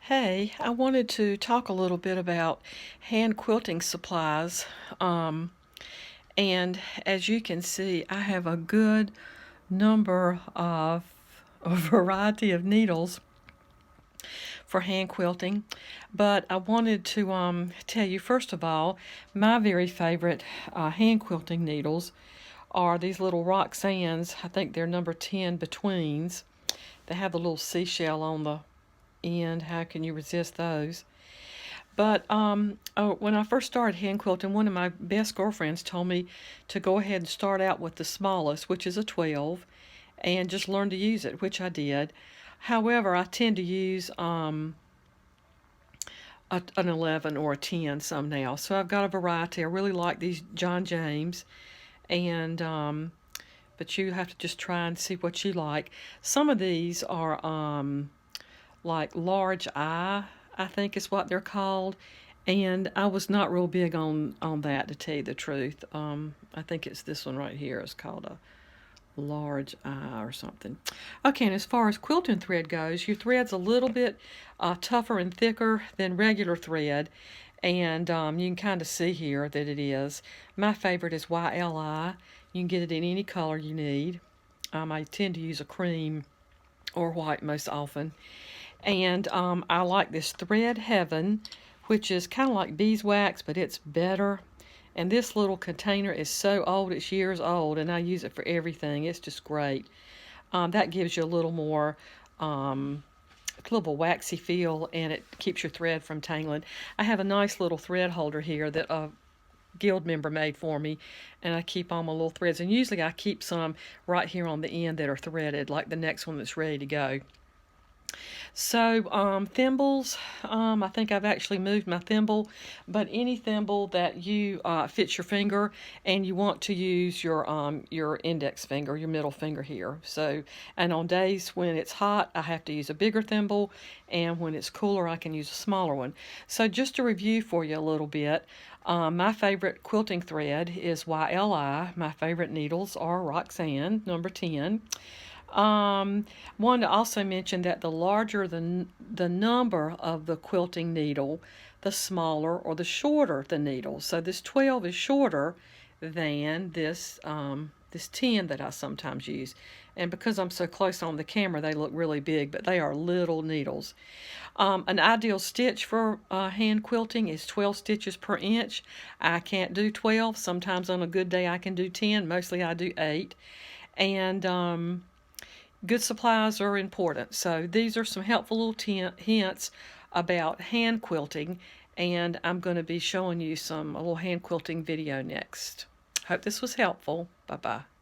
Hey, I wanted to talk a little bit about hand quilting supplies. Um, and as you can see, I have a good number of a variety of needles for hand quilting. But I wanted to tell you, first of all, my very favorite hand quilting needles are these little Roxanne's. I think they're number 10 betweens. They have the little seashell on the end. How can you resist those? But when I first started hand quilting, one of my best girlfriends told me to go ahead and start out with the smallest, which is a 12, and just learn to use it, which I did. However, I tend to use an 11 or a 10 some now. So I've got a variety. I really like these John James, and but you have to just try and see what you like. Some of these are like large I think is what they're called. And I was not real big on that, to tell you the truth. I think it's this one right here. It's called a large eye or something. Okay, and as far as quilting thread goes, your thread's a little bit tougher and thicker than regular thread. And you can kind of see here that it is. My favorite is YLI. You can get it in any color you need. I tend to use a cream or white most often. And I like this Thread Heaven, which is kind of like beeswax, but it's better. And this little container is so old, it's years old, and I use it for everything. It's just great. That gives you a little more, a little waxy feel, and it keeps your thread from tangling. I have a nice little thread holder here that a guild member made for me, and I keep all my little threads. And usually I keep some right here on the end that are threaded, like the next one that's ready to go. So thimbles, I think I've actually moved my thimble, but any thimble that you fits your finger and you want to use your index finger, your middle finger here. So, and on days when it's hot, I have to use a bigger thimble, and when it's cooler, I can use a smaller one. So just to review for you a little bit, my favorite quilting thread is YLI. My favorite needles are Roxanne, number 10. Wanted to also mention that the larger the number of the quilting needle, the smaller or the shorter the needle. So this 12 is shorter than this 10 that I sometimes use. And because I'm so close on the camera, they look really big, but they are little needles. An ideal stitch for hand quilting is 12 stitches per inch. I can't do 12. Sometimes on a good day I can do 10. Mostly I do 8. And good supplies are important. So these are some helpful little hints about hand quilting, and I'm going to be showing you a little hand quilting video next. Hope this was helpful. Bye-bye.